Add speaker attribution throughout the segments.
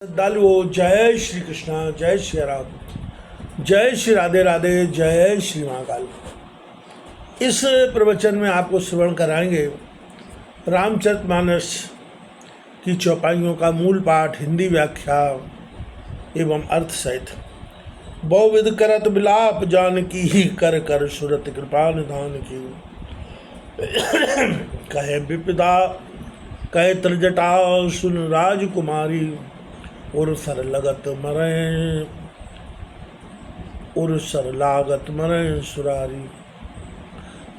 Speaker 1: श्रद्धालुओं, जय श्री कृष्णा, जय श्री राम, जय श्री राधे राधे, जय श्री महाकाल। इस प्रवचन में आपको श्रवण कराएंगे रामचरितमानस की चौपाइयों का मूल पाठ, हिंदी व्याख्या एवं अर्थ सहित। बहुविध करत बिलाप जानकी, कर कर सुरत कृपा निधान की। कहे विपदा कहे त्रिजटा, सुन राजकुमारी, उर सर लगत मरे, उर सर लागत मरे सुरारी।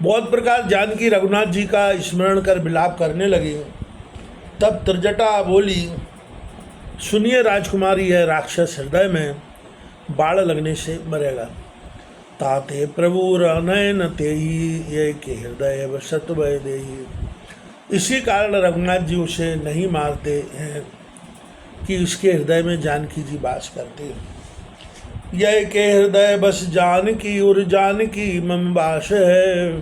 Speaker 1: बहुत प्रकार जानकी रघुनाथ जी का स्मरण कर विलाप करने लगी। तब त्रिजटा बोली, सुनिए राजकुमारी, है राक्षस हृदय में बाढ़ लगने से मरेगा। ताते प्रभु नयन तेही, ये के हृदय वसत वह देही। इसी कारण रघुनाथ जी उसे नहीं मारते हैं कि उसके हृदय में जानकी जी वास करते हैं। यह के हृदय बस जानकी, उर जानकी मम वास है।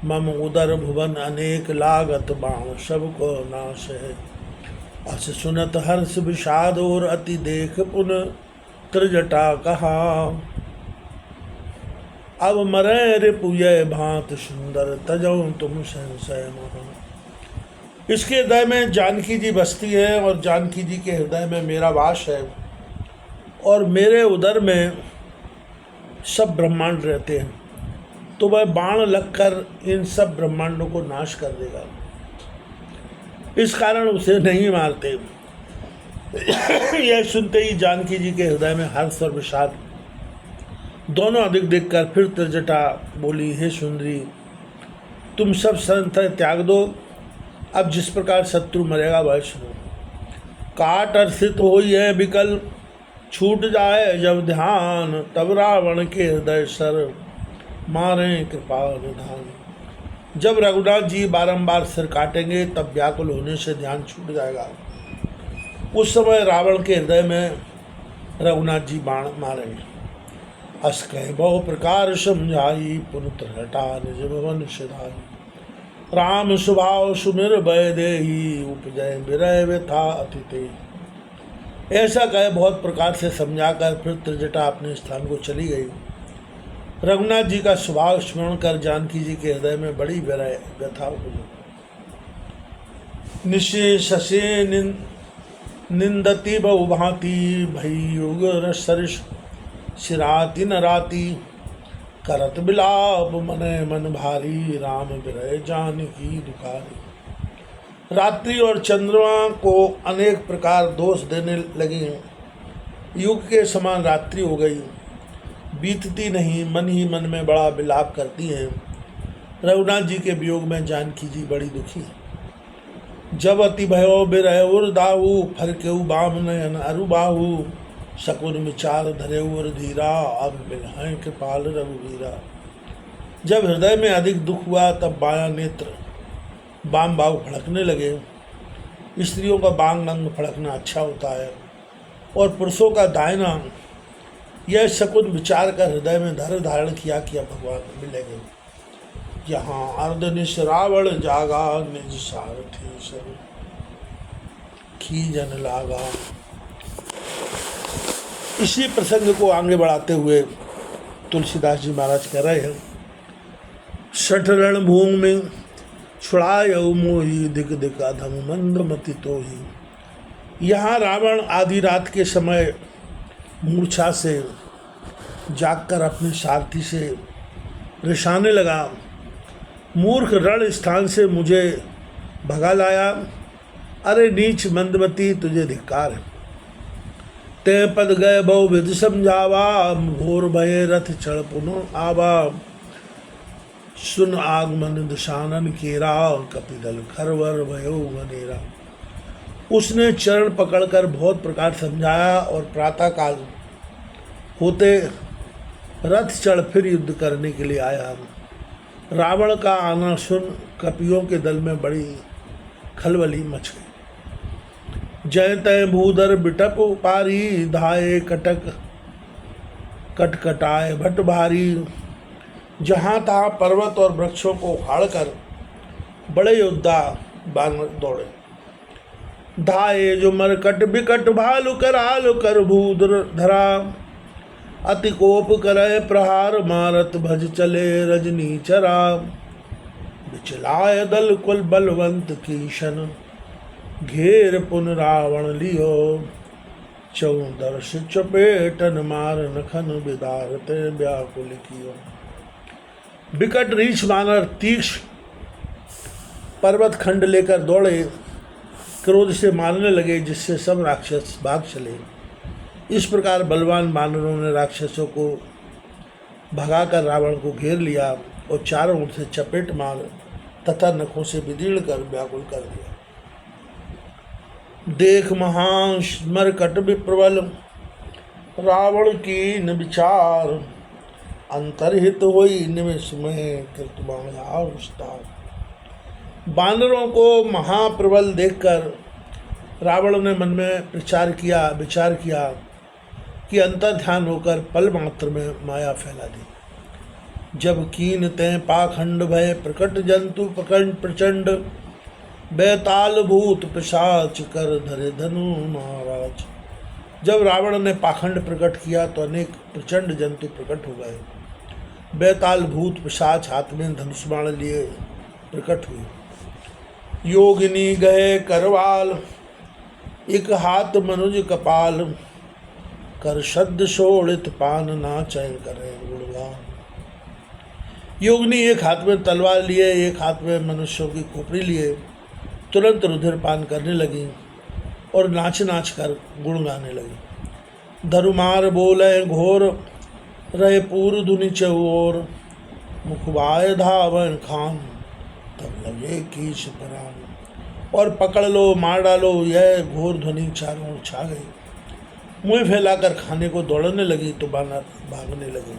Speaker 1: मम उदर भुवन अनेक, लागत बाण सबको नाश है। अस सुनत हर्ष विषाद, और अति देख पुन त्रिजटा कहा। अब मरे रिपुय भांत सुंदर, तजौ तुम संशय महा। इसके हृदय में जानकी जी बसती है और जानकी जी के हृदय में मेरा वास है, और मेरे उदर में सब ब्रह्मांड रहते हैं, तो वह बाण लगकर इन सब ब्रह्मांडों को नाश कर देगा। इस कारण उसे नहीं मारते। यह सुनते ही जानकी जी के हृदय में हर्ष और विषाद दोनों अधिक देखकर फिर त्रिजटा बोली, हे सुंदरी, तुम सब संत त्याग दो। अब जिस प्रकार शत्रु मरेगा वह सुनो। काट अर्षित होई है विकल, छूट जाए जब ध्यान, तब रावण के हृदय सर, मारे कृपा निधान। जब रघुनाथ जी बारंबार सिर काटेंगे तब व्याकुल होने से ध्यान छूट जाएगा। उस समय रावण के हृदय में रघुनाथ जी बाण मारेंगे। अस कह बहु प्रकार समझाई, पुन त्रिजटा निज भवन सिधाई। राम स्वभाव सुमिर भय देही, उपजय विरय व्यथा अतिथि। ऐसा कहे बहुत प्रकार से समझाकर फिर त्रिजटा अपने स्थान को चली गई। रघुनाथ जी का स्वभाव स्मरण कर जानकी जी के हृदय में बड़ी विरय व्यथा हुई। निशे निंदती बहुभांति, भई सरिष सिराति न राति। करत बिलाप मने मन भारी, राम विरह जानकी दुखारी। रात्रि और चंद्रमा को अनेक प्रकार दोष देने लगी। युग के समान रात्रि हो गई, बीतती नहीं, मन ही मन में बड़ा विलाप करती हैं। रघुनाथ जी के वियोग में जानकी जी बड़ी दुखी। जब अति भयो बिरह उर दाऊ, फरकेऊ बाम नयन अरु बाहू। शकुन विचार धरे उर धीरा, अब मिलहाय कृपाल रघुवीरा। जब हृदय में अधिक दुख हुआ तब बायां नेत्र बाम बाहु फड़कने लगे। स्त्रियों का बांग अंग फड़कना अच्छा होता है, और पुरुषों का दाहिना। यह शकुन विचार कर हृदय में धैर्य धारण किया कि अब भगवान मिलेंगे। यहाँ अर्धनिश रावण जागा, निज सारथी सब खीजन लागा। इसी प्रसंग को आगे बढ़ाते हुए तुलसीदास जी महाराज कह रहे हैं, सठ रणभूमि में छुड़ायऊ मोही, दिक दिक अधम मंद मति तो ही। यहाँ रावण आधी रात के समय मूर्छा से जागकर अपने सारथी से रिसाने लगा। मूर्ख रण स्थान से मुझे भगा लाया, अरे नीच मंदमती तुझे धिक्कार है। ते पद गए बहु विधि समझावा, भोर भये रथ चढ़ पुनः आवा। सुन आगमन दशानन केरा, कपिदल खरवर भयो बनेरा। उसने चरण पकड़कर बहुत प्रकार समझाया, और प्रातःकाल होते रथ चढ़ फिर युद्ध करने के लिए आया। रावण का आना सुन कपियों के दल में बड़ी खलबली मच गई। जय तय भूधर बिटप पारी, धाये कटक कटकटाए भट भारी। जहाँ तहाँ पर्वत और वृक्षों को उखाड़कर बड़े योद्धा बानर दौड़े। धाये जो मरकट बिकट भालु कराल कर भूद धरा, अति कोप करे प्रहार मारत भज चले रजनी चरा, बिचलाय दल कुल बलवंत कीशन, घेर पुन रावण लियो, चौदर्श चपेटन मार नखन बिदारते व्याकुल कियो। बिकट रीछ वानर तीक्ष्ण पर्वत खंड लेकर दौड़े, क्रोध से मारने लगे, जिससे सब राक्षस भाग चले। इस प्रकार बलवान वानरों ने राक्षसों को भगाकर रावण को घेर लिया और चारों ओर से चपेट मार तथा नखों से बिदीर्ण कर व्याकुल कर दिया। देख महान मरकट विप्रबल, रावण की न विचार, अंतर्हित होई निमिष में कृतवाण। बानरों को महाप्रबल देखकर रावण ने मन में विचार किया कि अंतर ध्यान होकर पल मात्र में माया फैला दी। जब कीन तय पाखंड भय प्रकट जंतु प्रचंड, बैताल भूत पिशाच कर धरे धनु महाराज। जब रावण ने पाखंड प्रकट किया तो अनेक प्रचंड जंतु प्रकट हो गए। बैताल भूत पिशाच हाथ में धनुष बाण लिए प्रकट हुए। योगिनी गए करवाल, एक हाथ मनुज कपाल, कर शब्द शोड़ित पान नाचय करे गुणगान। योगिनी एक हाथ में तलवार लिए, एक हाथ में मनुष्यों की खोपड़ी लिए तुरंत रुधिर पान करने लगी और नाच नाच कर गुण गाने लगी। धरुमार बोले घोर, रहे पूर्व धुनि चौर, मुखबाय धावन खान, तब लगे कीच परान। और पकड़ लो मार डालो, यह घोर ध्वनि चारों ओर छा गई। मुँह फैलाकर खाने को दौड़ने लगी तो बानर भागने लगे।